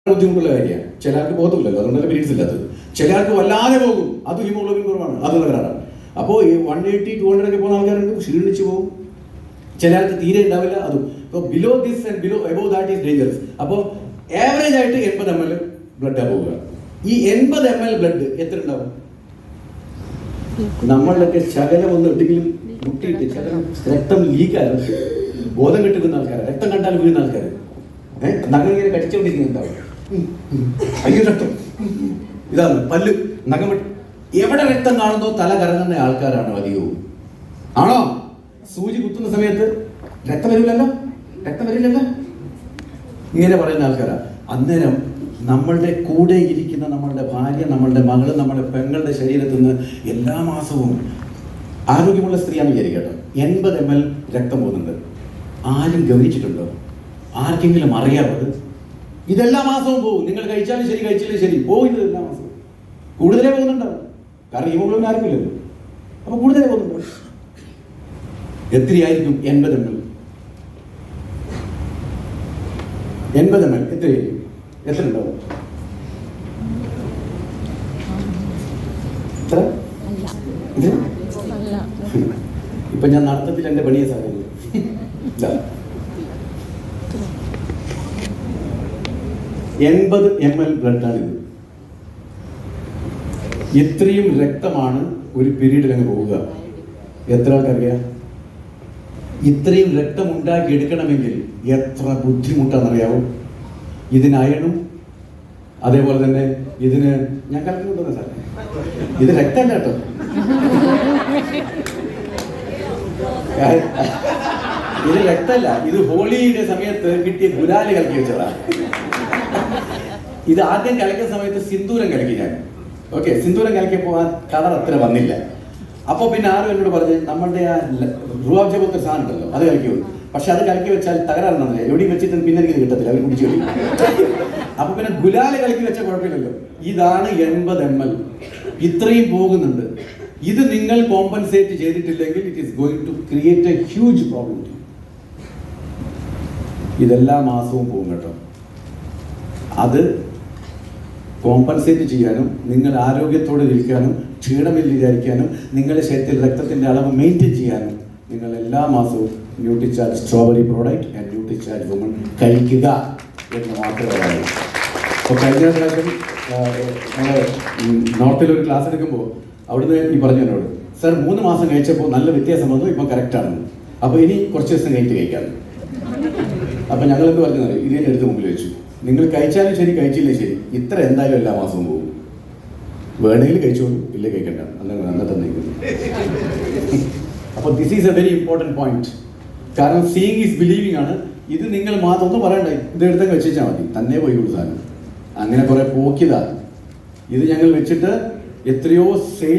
ബുദ്ധിമുട്ടുള്ള കാര്യമാണ്. ചില ആൾക്ക് പോകത്തില്ലല്ലോ, അതുകൊണ്ടല്ല പീരീഡ്സ് ഇല്ലാത്തത്. ചില ആൾക്ക് വല്ലാതെ പോകും, അത് ഹീമോഗ്ലോബിൻ കുറവാണ്, അത് തകരാറാണ്. അപ്പോൾ 180, 200 ഒക്കെ പോകുന്ന ആൾക്കാരുണ്ട്, ക്ഷീണിച്ച് പോകും. ചില ആൾക്ക് തീരെ ഉണ്ടാവില്ല. അതും ഇപ്പോൾ below this and below above that is dangerous. അപ്പോൾ ആവറേജ് ആയിട്ട് 80 ml ബ്ലഡാണ് പോവുക. ഈ 80 ml ബ്ലഡ് എത്ര ഉണ്ടാവും? നമ്മളുടെയൊക്കെ ശകലം ഒന്ന് എവിടെയെങ്കിലും മുട്ടിയിട്ട് ശകലം രക്തം ലീക്കാണ്, ബോധം കെട്ടുന്ന ആൾക്കാർ, രക്തം കണ്ടാൽ വീഴുന്ന ആൾക്കാർ, നഖമിങ്ങനെ കടിച്ചുകൊണ്ടിരിക്കുന്നുണ്ടാവും. അയ്യോ രക്തം, ഇതാണ് പല്ല്, നഖം എവിടെ രക്തം കാണുന്നോ തല കറങ്ങുന്ന ആൾക്കാരാണ് അധികവും. ആണോ? സൂചി കുത്തുന്ന സമയത്ത് രക്തം വരില്ലല്ലോ, ഇങ്ങനെ പറയുന്ന ആൾക്കാരാ. അന്നേരം നമ്മളുടെ കൂടെ ഇരിക്കുന്ന നമ്മളുടെ ഭാര്യ, നമ്മളുടെ മകള്, നമ്മുടെ പെങ്ങളുടെ ശരീരത്തിൽ നിന്ന് എല്ലാ മാസവും ആരോഗ്യമുള്ള സ്ത്രീയാണെന്ന് വിചാരിക്കട്ടോ, 80 ml രക്തം പോകുന്നുണ്ട്. ആരും ഗവനിച്ചിട്ടുണ്ടോ? ആർക്കെങ്കിലും അറിയാമത്? ഇതെല്ലാ മാസവും പോകും. നിങ്ങൾ കഴിച്ചാലും ശരി, കഴിച്ചില്ലേ ശരി, പോകുന്നത് എല്ലാ മാസവും. കൂടുതലേ പോകുന്നുണ്ടാവും, കാരണം ഹീമോഗ്ലോബിൻ ആർക്കില്ലല്ലോ. അപ്പൊ കൂടുതലേ പോകുന്നുണ്ടാവും. എത്രയായിരിക്കും 80 ml? 80 ml എത്രയായിരിക്കും? എത്ര ഉണ്ടാവും? എത്ര? ഇപ്പൊ ഞാൻ നടത്തത്തിൽ എന്റെ പണിയെ സാധിക്കും. 80 ml ബ്ലഡാണിത്. ഇത്രയും രക്തമാണ് ഒരു പീരീഡിൽ അങ്ങ് പോവുക. എത്ര ആൾക്കറിയാം? ഇത്രയും രക്തം ഉണ്ടാക്കി എടുക്കണമെങ്കിൽ എത്ര ബുദ്ധിമുട്ടാണെന്നറിയാവും. ഇതിന് അയണും അതേപോലെ തന്നെ ഇതിന് ഞാൻ കലക്കുന്നുണ്ടോ സാറേ? ഇത് രക്തമല്ല കേട്ടോ, ഇത് രക്തമല്ല, ഇത് ഹോളിയുടെ സമയത്ത് കിട്ടിയ ഗുലാല് കലക്കി വെച്ചതാ. ഇത് ആദ്യം കലക്കുന്ന സമയത്ത് സിന്ദൂരം കലക്കി ഞാൻ. ഓക്കെ, സിന്ദൂരം കലക്കിയപ്പോൾ ആ കളർ അത്ര വന്നില്ല. അപ്പോൾ പിന്നെ ആരും എന്നോട് പറഞ്ഞ് നമ്മളുടെ ആ റുവാബ് ജബത്തെ സാധനം ഉണ്ടല്ലോ, അത് കലക്കി വന്നു. പക്ഷെ അത് കലക്കി വെച്ചാൽ തകരാറുണ്ടെന്നില്ല, എവിടെയും വെച്ചിട്ട് പിന്നെ എനിക്ക് കിട്ടത്തില്ല, അവർ കുടിച്ചു കഴിയും. അപ്പൊ പിന്നെ ഗുലാല് കലക്കി വെച്ചാൽ കുഴപ്പമില്ലല്ലോ. ഇതാണ് 80 ml, ഇത്രയും പോകുന്നുണ്ട്. ഇത് നിങ്ങൾ കോമ്പൻസേറ്റ് ചെയ്തിട്ടില്ലെങ്കിൽ it is going to create a huge problem. ഇതെല്ലാ മാസവും പോകും കേട്ടോ. അത് കോമ്പൻസേറ്റ് ചെയ്യാനും നിങ്ങൾ ആരോഗ്യത്തോടെ ഇരിക്കാനും ക്ഷീണമില്ല വിചാരിക്കാനും നിങ്ങളുടെ ശരീരത്തിൽ രക്തത്തിന്റെ അളവ് മെയിൻറ്റെയിൻ ചെയ്യാനും നിങ്ങൾ എല്ലാ മാസവും Nutricharge strawberry product and Nutricharge woman കഴിക്കുക എന്ന് മാത്രമേ പറയൂ. അപ്പോൾ കഴിഞ്ഞ പ്രാവശ്യം നമ്മൾ നോർത്തിലൊരു ക്ലാസ് എടുക്കുമ്പോൾ അവിടുന്ന് ഈ പറഞ്ഞു എന്നോട്, സാർ 3 മാസം കഴിച്ചപ്പോൾ നല്ല വ്യത്യാസം വന്നു, ഇപ്പം കറക്റ്റാണ്, അപ്പോൾ ഇനി കുറച്ച് ദിവസം കഴിഞ്ഞിട്ട് കഴിക്കാം. അപ്പം ഞങ്ങളെന്ത് പറഞ്ഞത്, ഇത് തന്നെ എടുത്ത് മുമ്പിൽ വെച്ചു, നിങ്ങൾ കഴിച്ചാലും ശരി കഴിച്ചില്ലേ ശരി, ഇത്ര എന്തായാലും എല്ലാ മാസവും പോകും. വേണമെങ്കിൽ കഴിച്ചോളൂ, ഇല്ലേ കഴിക്കണ്ട, അങ്ങനെ തന്നെ. അപ്പോൾ this is A very important point. കാരണം സീയിങ് ഈസ് ബിലീവിങ് ആണ്. ഇത് നിങ്ങൾ മാത്രം ഒന്നും പറയണ്ട, ഇത് എടുത്തൊക്കെ വെച്ചാൽ മതി, തന്നെ പോയി കൊടുത്താലും. അങ്ങനെ കുറെ പോക്കിയതാണ്. ഇത് ഞങ്ങൾ വെച്ചിട്ട് എത്രയോ സെയിൽ